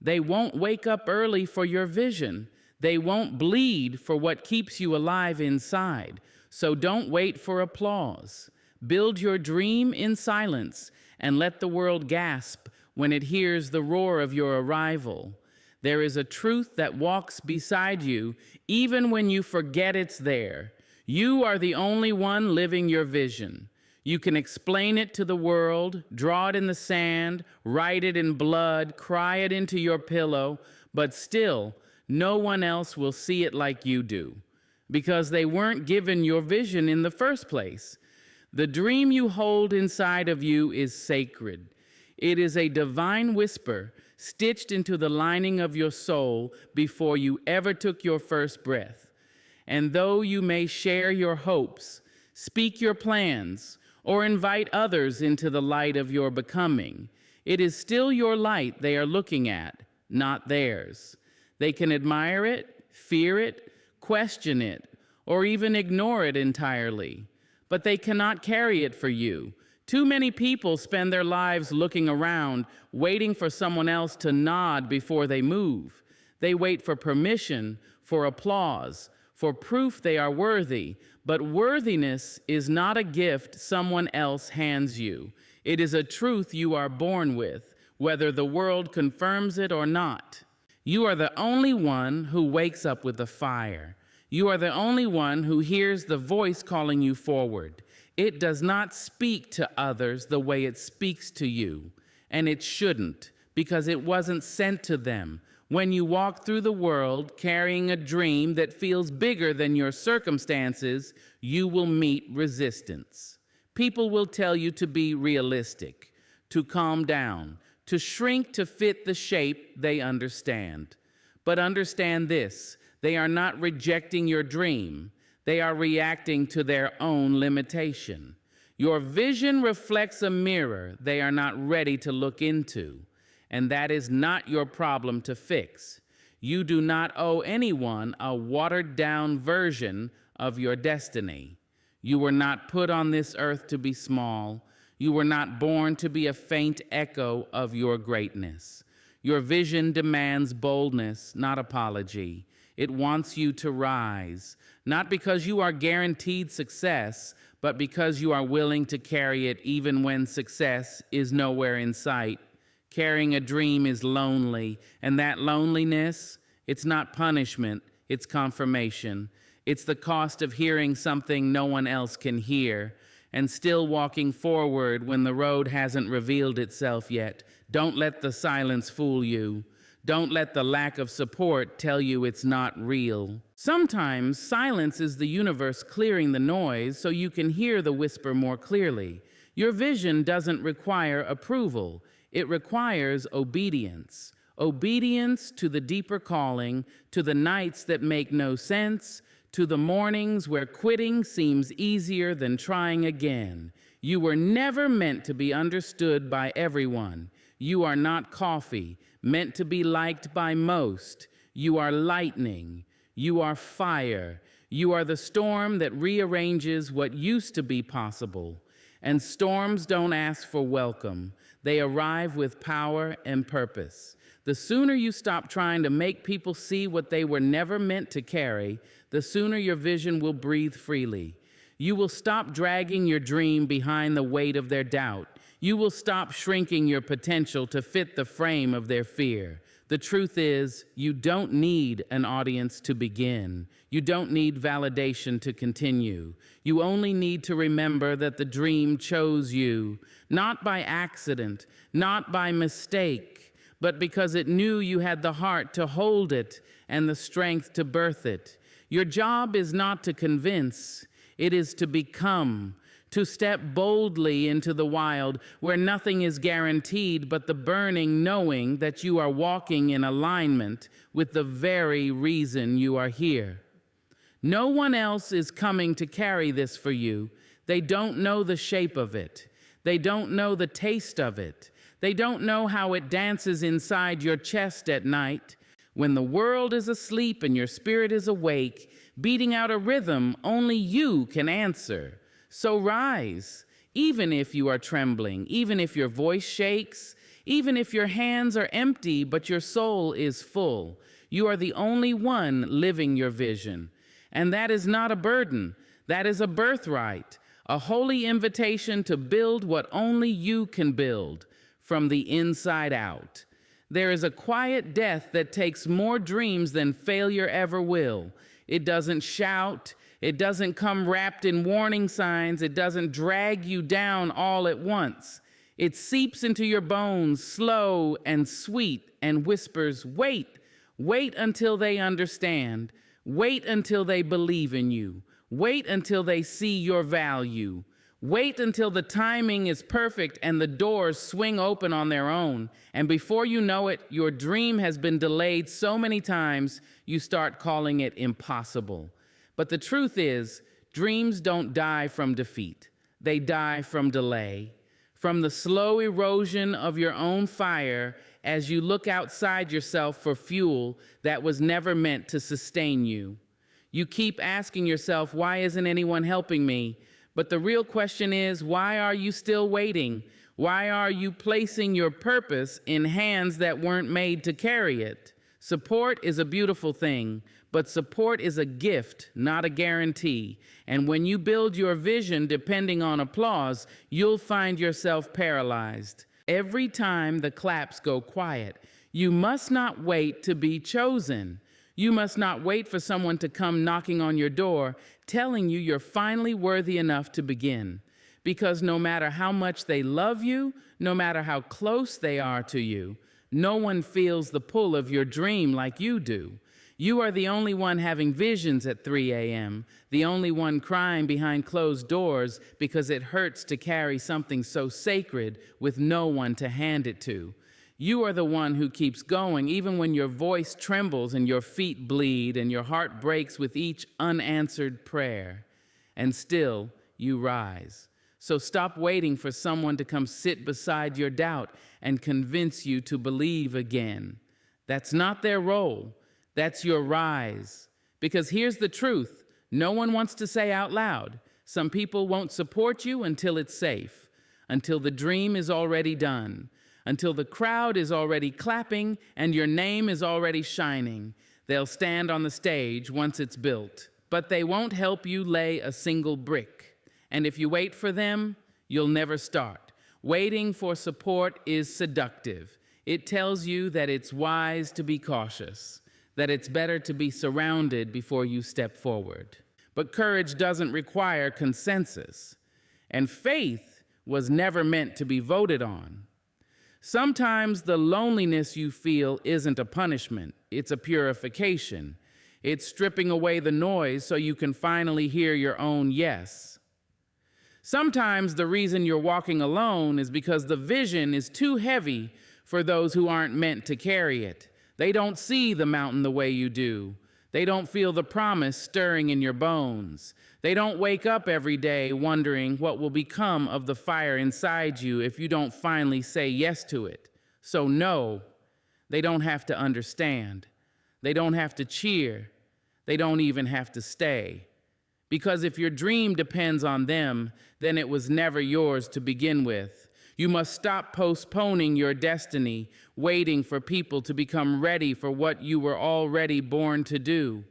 They won't wake up early for your vision. They won't bleed for what keeps you alive inside. So don't wait for applause. Build your dream in silence and let the world gasp when it hears the roar of your arrival. There is a truth that walks beside you even when you forget it's there. You are the only one living your vision. You can explain it to the world, draw it in the sand, write it in blood, cry it into your pillow, but still, no one else will see it like you do, because they weren't given your vision in the first place. The dream you hold inside of you is sacred. It is a divine whisper stitched into the lining of your soul before you ever took your first breath. And though you may share your hopes, speak your plans, or invite others into the light of your becoming, it is still your light they are looking at, not theirs. They can admire it, fear it, question it, or even ignore it entirely, but they cannot carry it for you. Too many people spend their lives looking around, waiting for someone else to nod before they move. They wait for permission, for applause, for proof they are worthy, but worthiness is not a gift someone else hands you. It is a truth you are born with, whether the world confirms it or not. You are the only one who wakes up with a fire. You are the only one who hears the voice calling you forward. It does not speak to others the way it speaks to you, and it shouldn't, because it wasn't sent to them. When you walk through the world carrying a dream that feels bigger than your circumstances, you will meet resistance. People will tell you to be realistic, to calm down, to shrink to fit the shape they understand. But understand this, they are not rejecting your dream. They are reacting to their own limitation. Your vision reflects a mirror they are not ready to look into, and that is not your problem to fix. You do not owe anyone a watered-down version of your destiny. You were not put on this earth to be small. You were not born to be a faint echo of your greatness. Your vision demands boldness, not apology. It wants you to rise, not because you are guaranteed success, but because you are willing to carry it even when success is nowhere in sight. Carrying a dream is lonely, and that loneliness, it's not punishment, it's confirmation. It's the cost of hearing something no one else can hear, and still walking forward when the road hasn't revealed itself yet. Don't let the silence fool you. Don't let the lack of support tell you it's not real. Sometimes silence is the universe clearing the noise so you can hear the whisper more clearly. Your vision doesn't require approval. It requires obedience. Obedience to the deeper calling, to the nights that make no sense, to the mornings where quitting seems easier than trying again. You were never meant to be understood by everyone. You are not coffee, meant to be liked by most. You are lightning. You are fire. You are the storm that rearranges what used to be possible. And storms don't ask for welcome. They arrive with power and purpose. The sooner you stop trying to make people see what they were never meant to carry, the sooner your vision will breathe freely. You will stop dragging your dream behind the weight of their doubt. You will stop shrinking your potential to fit the frame of their fear. The truth is, you don't need an audience to begin. You don't need validation to continue. You only need to remember that the dream chose you, not by accident, not by mistake, but because it knew you had the heart to hold it and the strength to birth it. Your job is not to convince, it is to become, to step boldly into the wild where nothing is guaranteed but the burning knowing that you are walking in alignment with the very reason you are here. No one else is coming to carry this for you. They don't know the shape of it. They don't know the taste of it. They don't know how it dances inside your chest at night. When the world is asleep and your spirit is awake, beating out a rhythm only you can answer. So rise, even if you are trembling, even if your voice shakes, Even if your hands are empty, but your soul is full, you are the only one living your vision. And that is not a burden, that is a birthright, a holy invitation to build what only you can build from the inside out. There is a quiet death that takes more dreams than failure ever will. It doesn't shout, it doesn't come wrapped in warning signs, it doesn't drag you down all at once. It seeps into your bones, slow and sweet, and whispers, wait, wait until they understand. Wait until they believe in you. Wait until they see your value. Wait until the timing is perfect and the doors swing open on their own. And before you know it, your dream has been delayed so many times, you start calling it impossible. But the truth is, dreams don't die from defeat. They die from delay. From the slow erosion of your own fire as you look outside yourself for fuel that was never meant to sustain you. You keep asking yourself, why isn't anyone helping me? But the real question is, why are you still waiting? Why are you placing your purpose in hands that weren't made to carry it? Support is a beautiful thing, but support is a gift, not a guarantee. And when you build your vision depending on applause, you'll find yourself paralyzed. Every time the claps go quiet, you must not wait to be chosen. You must not wait for someone to come knocking on your door, telling you you're finally worthy enough to begin. Because no matter how much they love you, no matter how close they are to you, no one feels the pull of your dream like you do. You are the only one having visions at 3 a.m., the only one crying behind closed doors because it hurts to carry something so sacred with no one to hand it to. You are the one who keeps going even when your voice trembles and your feet bleed and your heart breaks with each unanswered prayer. And still, you rise. So stop waiting for someone to come sit beside your doubt and convince you to believe again. That's not their role. That's your rise. Because here's the truth. No one wants to say out loud. Some people won't support you until it's safe, until the dream is already done, until the crowd is already clapping and your name is already shining. They'll stand on the stage once it's built, but they won't help you lay a single brick. And if you wait for them, you'll never start. Waiting for support is seductive. It tells you that it's wise to be cautious, that it's better to be surrounded before you step forward. But courage doesn't require consensus, and faith was never meant to be voted on. Sometimes the loneliness you feel isn't a punishment, it's a purification. It's stripping away the noise so you can finally hear your own yes. Sometimes the reason you're walking alone is because the vision is too heavy for those who aren't meant to carry it. They don't see the mountain the way you do. They don't feel the promise stirring in your bones. They don't wake up every day wondering what will become of the fire inside you if you don't finally say yes to it. So no, they don't have to understand. They don't have to cheer. They don't even have to stay. Because if your dream depends on them, then it was never yours to begin with. You must stop postponing your destiny, waiting for people to become ready for what you were already born to do.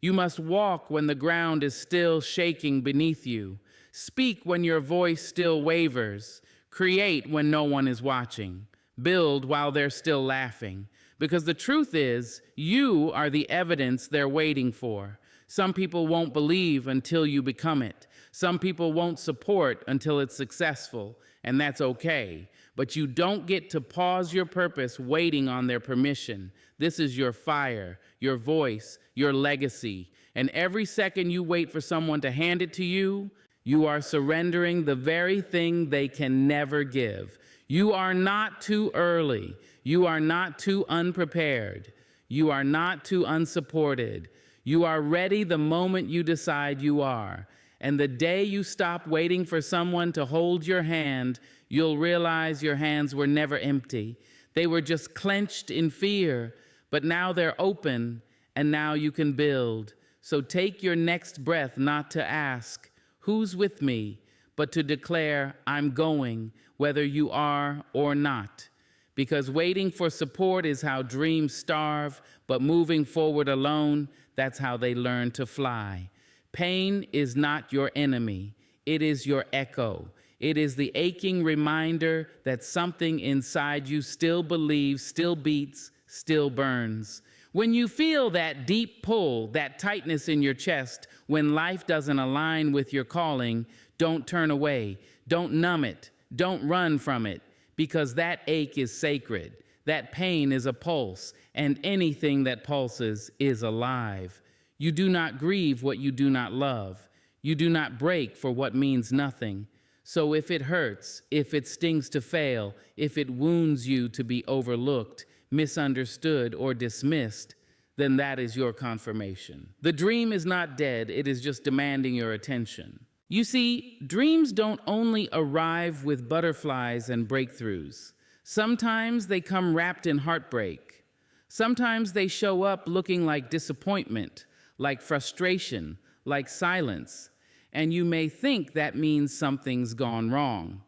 You must walk when the ground is still shaking beneath you. Speak when your voice still wavers. Create when no one is watching. Build while they're still laughing. Because the truth is, you are the evidence they're waiting for. Some people won't believe until you become it. Some people won't support until it's successful, and that's okay. But you don't get to pause your purpose waiting on their permission. This is your fire, your voice, your legacy. And every second you wait for someone to hand it to you, you are surrendering the very thing they can never give. You are not too early. You are not too unprepared. You are not too unsupported. You are ready the moment you decide you are. And the day you stop waiting for someone to hold your hand, you'll realize your hands were never empty. They were just clenched in fear, but now they're open, and now you can build. So take your next breath not to ask, who's with me, but to declare, I'm going, whether you are or not. Because waiting for support is how dreams starve, but moving forward alone, that's how they learn to fly. Pain is not your enemy. It is your echo. It is the aching reminder that something inside you still believes, still beats, still burns. When you feel that deep pull, that tightness in your chest, when life doesn't align with your calling, don't turn away. Don't numb it. Don't run from it, because that ache is sacred. That pain is a pulse, and anything that pulses is alive. You do not grieve what you do not love. You do not break for what means nothing. So if it hurts, if it stings to fail, if it wounds you to be overlooked, misunderstood, or dismissed, then that is your confirmation. The dream is not dead, it is just demanding your attention. You see, dreams don't only arrive with butterflies and breakthroughs. Sometimes they come wrapped in heartbreak. Sometimes they show up looking like disappointment, like frustration, like silence. And you may think that means something's gone wrong.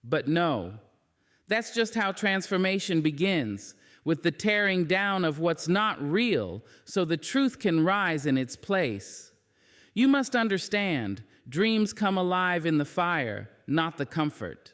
But no, that's just how transformation begins, with the tearing down of what's not real, so the truth can rise in its place. You must understand, dreams come alive in the fire, not the comfort.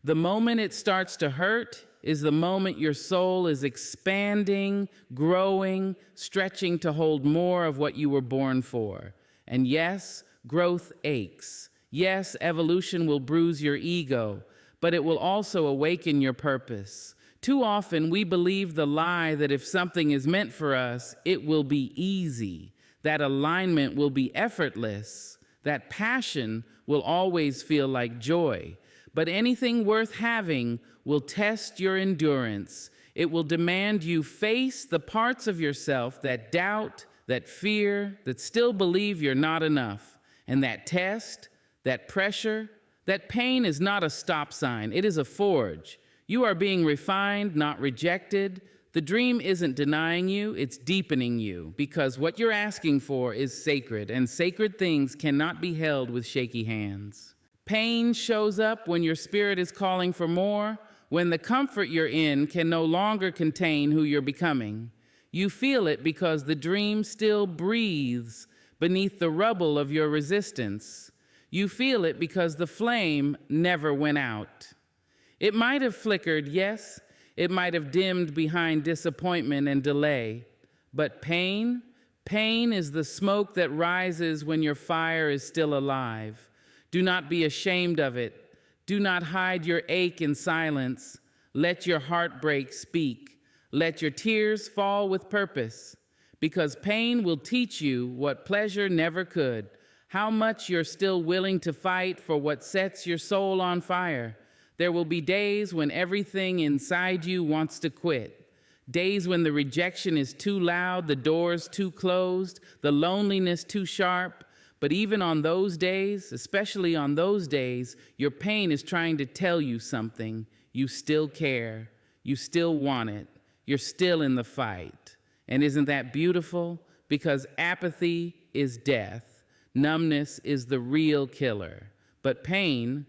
The moment it starts to hurt is the moment your soul is expanding, growing, stretching to hold more of what you were born for. And yes, growth aches. Yes, evolution will bruise your ego, but it will also awaken your purpose. Too often, we believe the lie that if something is meant for us, it will be easy, that alignment will be effortless, that passion will always feel like joy. But anything worth having will test your endurance. It will demand you face the parts of yourself that doubt, that fear, that still believe you're not enough. And that test, that pressure, that pain is not a stop sign, it is a forge. You are being refined, not rejected. The dream isn't denying you, it's deepening you, because what you're asking for is sacred, and sacred things cannot be held with shaky hands. Pain shows up when your spirit is calling for more, when the comfort you're in can no longer contain who you're becoming. You feel it because the dream still breathes beneath the rubble of your resistance. You feel it because the flame never went out. It might have flickered, yes. It might have dimmed behind disappointment and delay. But pain is the smoke that rises when your fire is still alive. Do not be ashamed of it. Do not hide your ache in silence. Let your heartbreak speak. Let your tears fall with purpose. Because pain will teach you what pleasure never could, how much you're still willing to fight for what sets your soul on fire. There will be days when everything inside you wants to quit, days when the rejection is too loud, the doors too closed, the loneliness too sharp. But even on those days, especially on those days, your pain is trying to tell you something. You still care, you still want it, you're still in the fight. And isn't that beautiful? Because apathy is death. Numbness is the real killer. But pain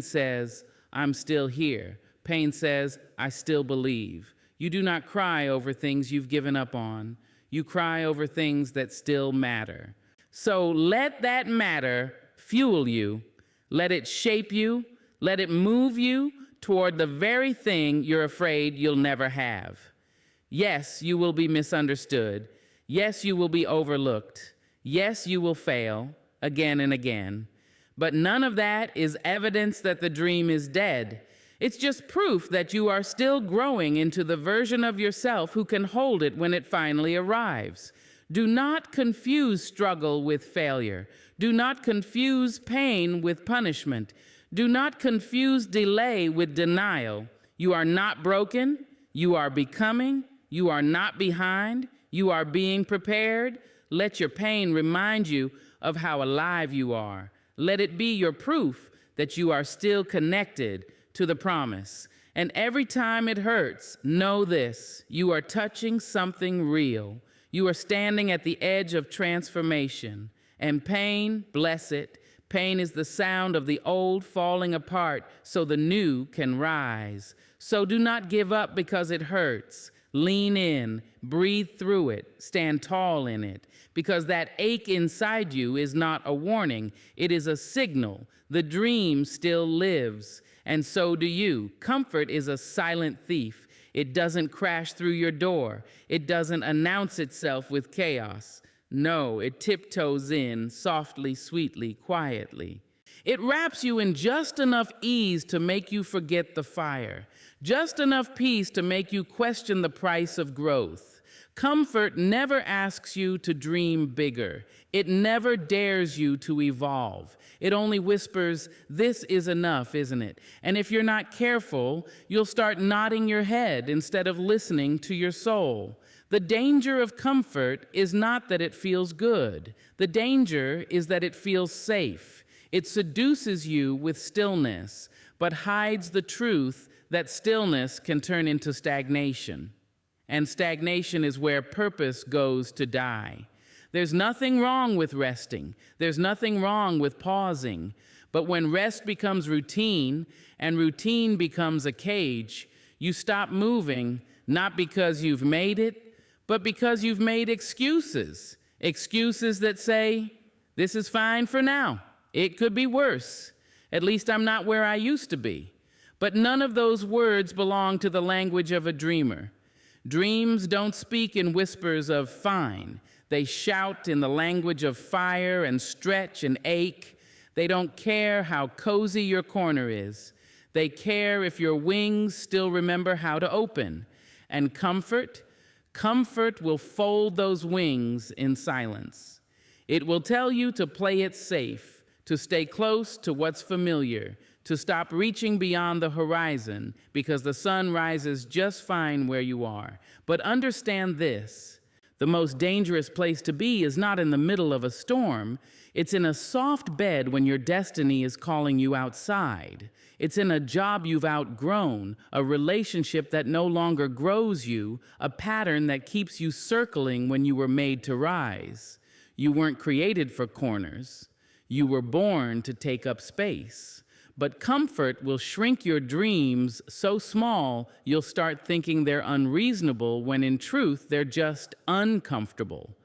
says, I'm still here. Pain says, I still believe. You do not cry over things you've given up on. You cry over things that still matter. So let that matter fuel you. Let it shape you. Let it move you toward the very thing you're afraid you'll never have. Yes, you will be misunderstood. Yes, you will be overlooked. Yes, you will fail again and again. But none of that is evidence that the dream is dead. It's just proof that you are still growing into the version of yourself who can hold it when it finally arrives. Do not confuse struggle with failure. Do not confuse pain with punishment. Do not confuse delay with denial. You are not broken. You are becoming. You are not behind. You are being prepared. Let your pain remind you of how alive you are. Let it be your proof that you are still connected to the promise. And every time it hurts, know this: you are touching something real. You are standing at the edge of transformation. And pain, bless it, pain is the sound of the old falling apart so the new can rise. So do not give up because it hurts. Lean in, breathe through it, stand tall in it, because that ache inside you is not a warning, it is a signal. The dream still lives, and so do you. Comfort is a silent thief. It doesn't crash through your door. It doesn't announce itself with chaos. No, it tiptoes in, softly, sweetly, quietly. It wraps you in just enough ease to make you forget the fire, just enough peace to make you question the price of growth. Comfort never asks you to dream bigger. It never dares you to evolve. It only whispers, "This is enough, isn't it?" And if you're not careful, you'll start nodding your head instead of listening to your soul. The danger of comfort is not that it feels good. The danger is that it feels safe. It seduces you with stillness, but hides the truth that stillness can turn into stagnation. And stagnation is where purpose goes to die. There's nothing wrong with resting. There's nothing wrong with pausing. But when rest becomes routine and routine becomes a cage, you stop moving, not because you've made it, but because you've made excuses. Excuses that say, "This is fine for now. It could be worse. At least I'm not where I used to be." But none of those words belong to the language of a dreamer. Dreams don't speak in whispers of fine. They shout in the language of fire and stretch and ache. They don't care how cozy your corner is. They care if your wings still remember how to open. And comfort will fold those wings in silence. It will tell you to play it safe, to stay close to what's familiar, to stop reaching beyond the horizon because the sun rises just fine where you are. But understand this, the most dangerous place to be is not in the middle of a storm. It's in a soft bed when your destiny is calling you outside. It's in a job you've outgrown, a relationship that no longer grows you, a pattern that keeps you circling when you were made to rise. You weren't created for corners. You were born to take up space. But comfort will shrink your dreams so small you'll start thinking they're unreasonable when in truth they're just uncomfortable.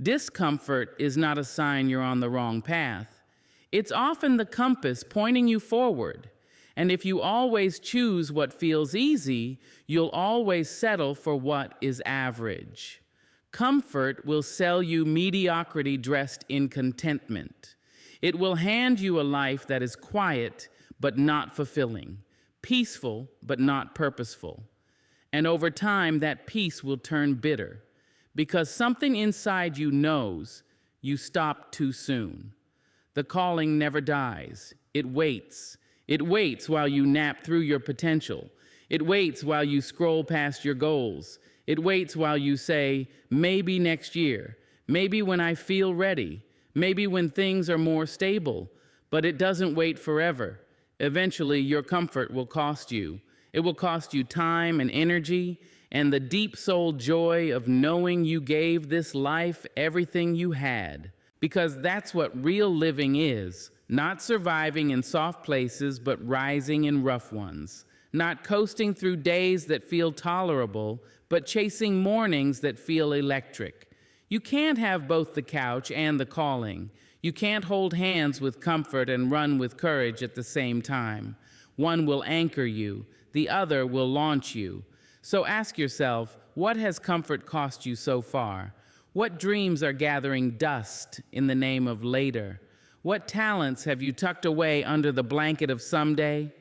Discomfort is not a sign you're on the wrong path. It's often the compass pointing you forward. And if you always choose what feels easy, you'll always settle for what is average. Comfort will sell you mediocrity dressed in contentment. It will hand you a life that is quiet but not fulfilling, peaceful but not purposeful. And over time, that peace will turn bitter because something inside you knows you stopped too soon. The calling never dies. It waits. It waits while you nap through your potential. It waits while you scroll past your goals. It waits while you say, "Maybe next year, maybe when I feel ready, maybe when things are more stable." But it doesn't wait forever. Eventually, your comfort will cost you. It will cost you time and energy and the deep-souled joy of knowing you gave this life everything you had. Because that's what real living is, not surviving in soft places, but rising in rough ones. Not coasting through days that feel tolerable, but chasing mornings that feel electric. You can't have both the couch and the calling. You can't hold hands with comfort and run with courage at the same time. One will anchor you, the other will launch you. So ask yourself, what has comfort cost you so far? What dreams are gathering dust in the name of later? What talents have you tucked away under the blanket of someday?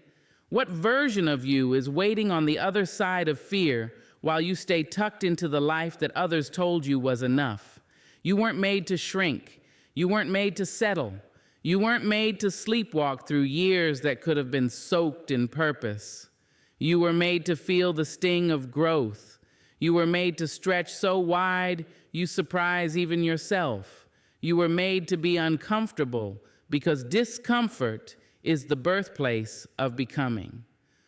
What version of you is waiting on the other side of fear while you stay tucked into the life that others told you was enough? You weren't made to shrink. You weren't made to settle. You weren't made to sleepwalk through years that could have been soaked in purpose. You were made to feel the sting of growth. You were made to stretch so wide you surprise even yourself. You were made to be uncomfortable because discomfort is the birthplace of becoming.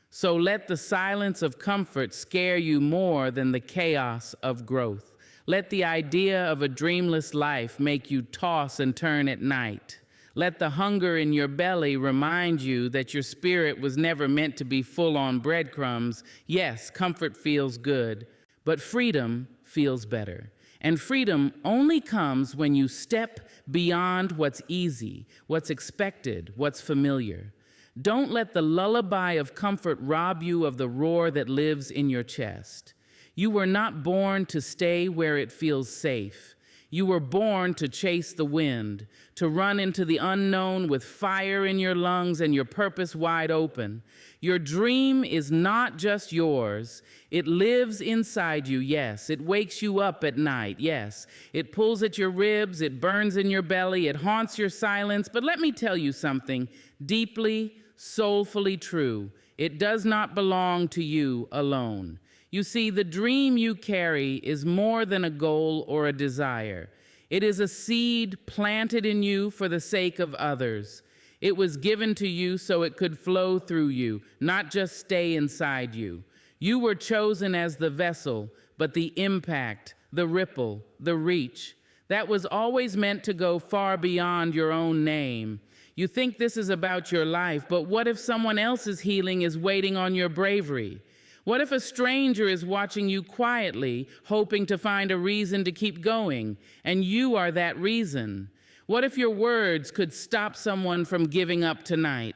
So let the silence of comfort scare you more than the chaos of growth. Let the idea of a dreamless life make you toss and turn at night. Let the hunger in your belly remind you that your spirit was never meant to be full on breadcrumbs. Yes, comfort feels good, but freedom feels better. And freedom only comes when you step beyond what's easy, what's expected, what's familiar. Don't let the lullaby of comfort rob you of the roar that lives in your chest. You were not born to stay where it feels safe. You were born to chase the wind, to run into the unknown with fire in your lungs and your purpose wide open. Your dream is not just yours. It lives inside you, yes. It wakes you up at night, yes. It pulls at your ribs, it burns in your belly, it haunts your silence. But let me tell you something deeply, soulfully true. It does not belong to you alone. You see, the dream you carry is more than a goal or a desire. It is a seed planted in you for the sake of others. It was given to you so it could flow through you, not just stay inside you. You were chosen as the vessel, but the impact, the ripple, the reach, that was always meant to go far beyond your own name. You think this is about your life, but what if someone else's healing is waiting on your bravery? What if a stranger is watching you quietly, hoping to find a reason to keep going, and you are that reason? What if your words could stop someone from giving up tonight?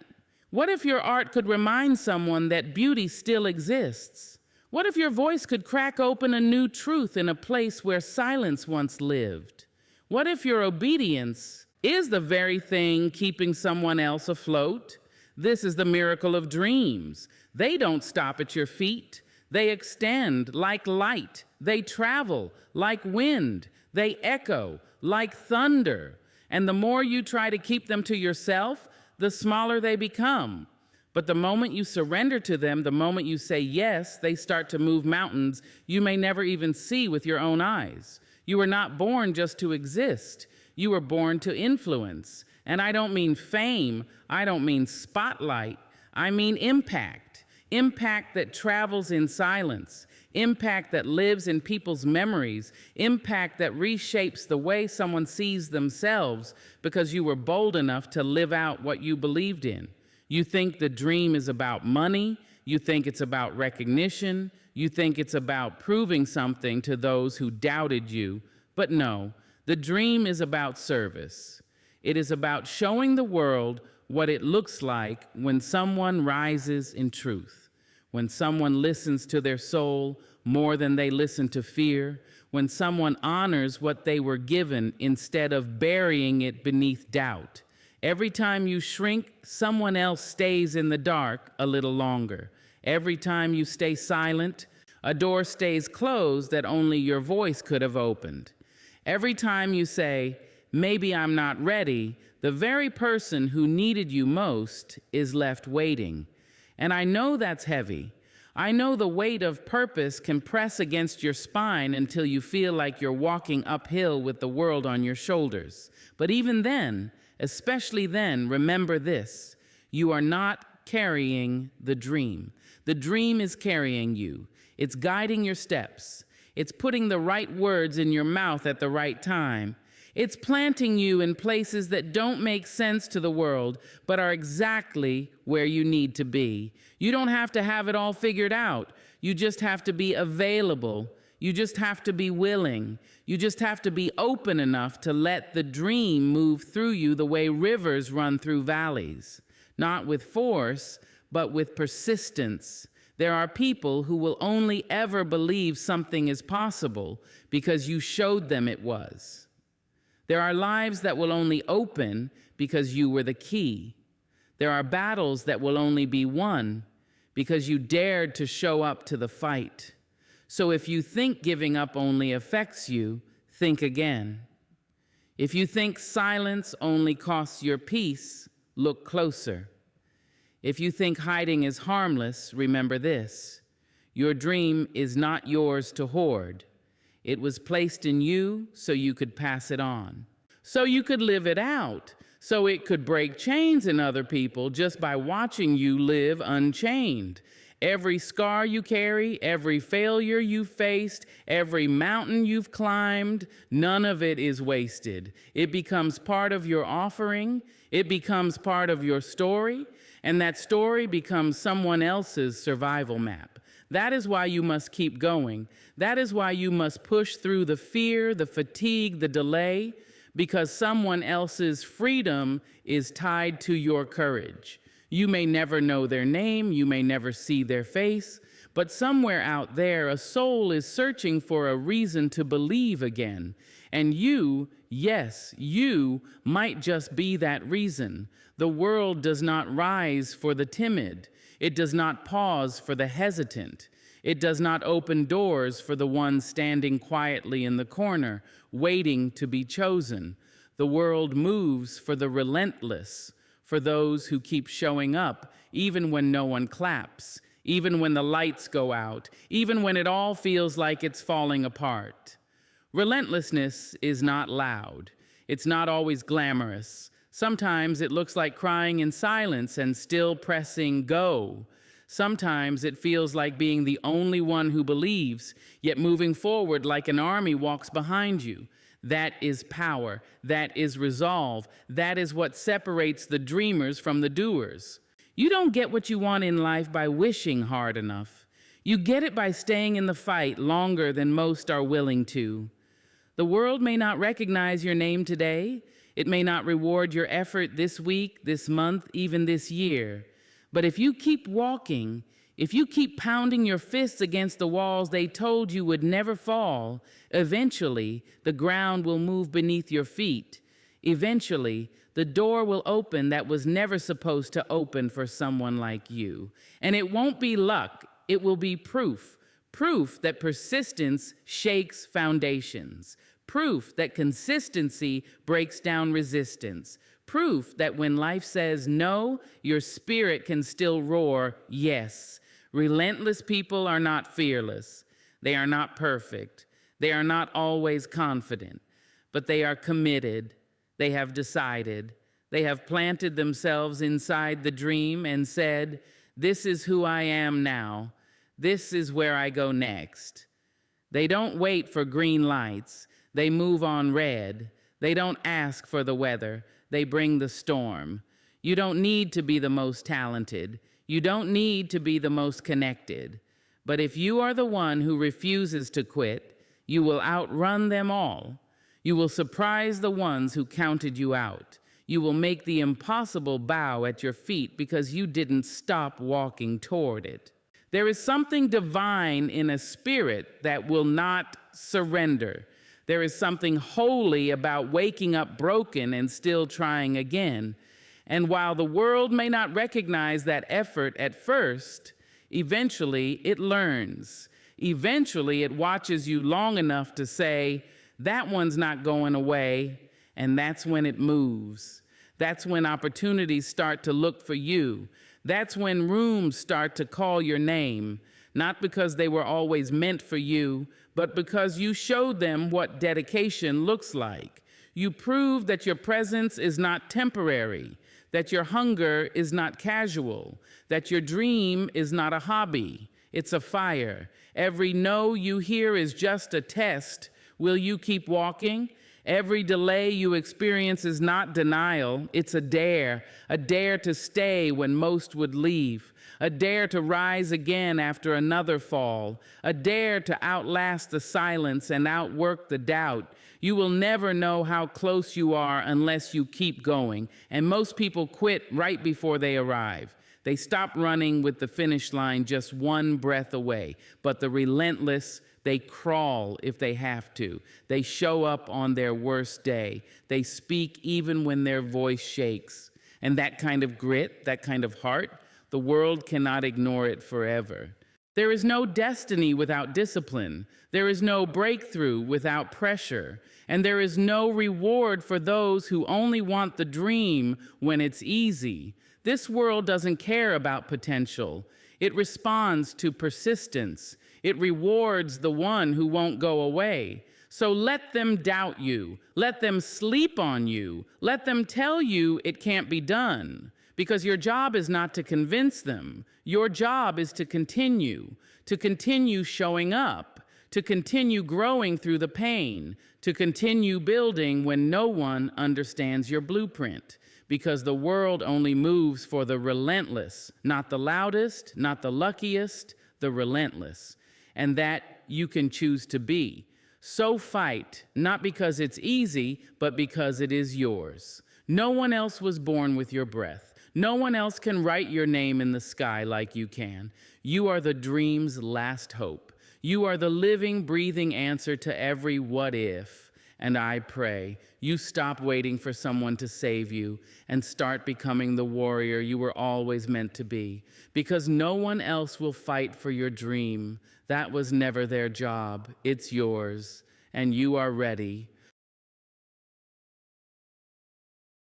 What if your art could remind someone that beauty still exists? What if your voice could crack open a new truth in a place where silence once lived? What if your obedience is the very thing keeping someone else afloat? This is the miracle of dreams. They don't stop at your feet. They extend like light. They travel like wind. They echo like thunder. And the more you try to keep them to yourself, the smaller they become. But the moment you surrender to them, the moment you say yes, they start to move mountains you may never even see with your own eyes. You were not born just to exist. You were born to influence. And I don't mean fame. I don't mean spotlight. I mean impact. Impact that travels in silence. Impact that lives in people's memories. Impact that reshapes the way someone sees themselves because you were bold enough to live out what you believed in. You think the dream is about money. You think it's about recognition. You think it's about proving something to those who doubted you. But no, the dream is about service. It is about showing the world what it looks like when someone rises in truth, when someone listens to their soul more than they listen to fear, when someone honors what they were given instead of burying it beneath doubt. Every time you shrink, someone else stays in the dark a little longer. Every time you stay silent, a door stays closed that only your voice could have opened. Every time you say, "Maybe I'm not ready," the very person who needed you most is left waiting. And I know that's heavy. I know the weight of purpose can press against your spine until you feel like you're walking uphill with the world on your shoulders. But even then, especially then, remember this: you are not carrying the dream. The dream is carrying you. It's guiding your steps. It's putting the right words in your mouth at the right time. It's planting you in places that don't make sense to the world, but are exactly where you need to be. You don't have to have it all figured out. You just have to be available. You just have to be willing. You just have to be open enough to let the dream move through you the way rivers run through valleys. Not with force, but with persistence. There are people who will only ever believe something is possible because you showed them it was. There are lives that will only open because you were the key. There are battles that will only be won because you dared to show up to the fight. So if you think giving up only affects you, think again. If you think silence only costs your peace, look closer. If you think hiding is harmless, remember this: your dream is not yours to hoard. It was placed in you so you could pass it on, so you could live it out, so it could break chains in other people just by watching you live unchained. Every scar you carry, every failure you've faced, every mountain you've climbed, none of it is wasted. It becomes part of your offering, it becomes part of your story, and that story becomes someone else's survival map. That is why you must keep going. That is why you must push through the fear, the fatigue, the delay, because someone else's freedom is tied to your courage. You may never know their name, you may never see their face, but somewhere out there, a soul is searching for a reason to believe again. And you, yes, you might just be that reason. The world does not rise for the timid. It does not pause for the hesitant. It does not open doors for the one standing quietly in the corner, waiting to be chosen. The world moves for the relentless, for those who keep showing up, even when no one claps, even when the lights go out, even when it all feels like it's falling apart. Relentlessness is not loud. It's not always glamorous. Sometimes it looks like crying in silence and still pressing go. Sometimes it feels like being the only one who believes, yet moving forward like an army walks behind you. That is power. That is resolve. That is what separates the dreamers from the doers. You don't get what you want in life by wishing hard enough. You get it by staying in the fight longer than most are willing to. The world may not recognize your name today. It may not reward your effort this week, this month, even this year. But if you keep walking, if you keep pounding your fists against the walls they told you would never fall, eventually the ground will move beneath your feet. Eventually, the door will open that was never supposed to open for someone like you. And it won't be luck, it will be proof. Proof that persistence shakes foundations. Proof that consistency breaks down resistance. Proof that when life says no, your spirit can still roar yes. Relentless people are not fearless. They are not perfect. They are not always confident, but they are committed. They have decided. They have planted themselves inside the dream and said, "This is who I am now. This is where I go next." They don't wait for green lights. They move on red. They don't ask for the weather. They bring the storm. You don't need to be the most talented. You don't need to be the most connected. But if you are the one who refuses to quit, you will outrun them all. You will surprise the ones who counted you out. You will make the impossible bow at your feet because you didn't stop walking toward it. There is something divine in a spirit that will not surrender. There is something holy about waking up broken and still trying again. And while the world may not recognize that effort at first, eventually it learns. Eventually it watches you long enough to say, that one's not going away, and that's when it moves. That's when opportunities start to look for you. That's when rooms start to call your name, not because they were always meant for you, but because you showed them what dedication looks like. You proved that your presence is not temporary, that your hunger is not casual, that your dream is not a hobby, it's a fire. Every no you hear is just a test. Will you keep walking? Every delay you experience is not denial, it's a dare to stay when most would leave, a dare to rise again after another fall, a dare to outlast the silence and outwork the doubt. You will never know how close you are unless you keep going, and most people quit right before they arrive. They stop running with the finish line just one breath away, but the relentless, they crawl if they have to. They show up on their worst day. They speak even when their voice shakes. And that kind of grit, that kind of heart, the world cannot ignore it forever. There is no destiny without discipline. There is no breakthrough without pressure. And there is no reward for those who only want the dream when it's easy. This world doesn't care about potential. It responds to persistence. It rewards the one who won't go away. So let them doubt you. Let them sleep on you. Let them tell you it can't be done. Because your job is not to convince them. Your job is to continue showing up, to continue growing through the pain, to continue building when no one understands your blueprint. Because the world only moves for the relentless, not the loudest, not the luckiest, the relentless. And that you can choose to be. So fight, not because it's easy, but because it is yours. No one else was born with your breath. No one else can write your name in the sky like you can. You are the dream's last hope. You are the living, breathing answer to every what if. And I pray you stop waiting for someone to save you and start becoming the warrior you were always meant to be. Because no one else will fight for your dream. That was never their job. It's yours. And you are ready.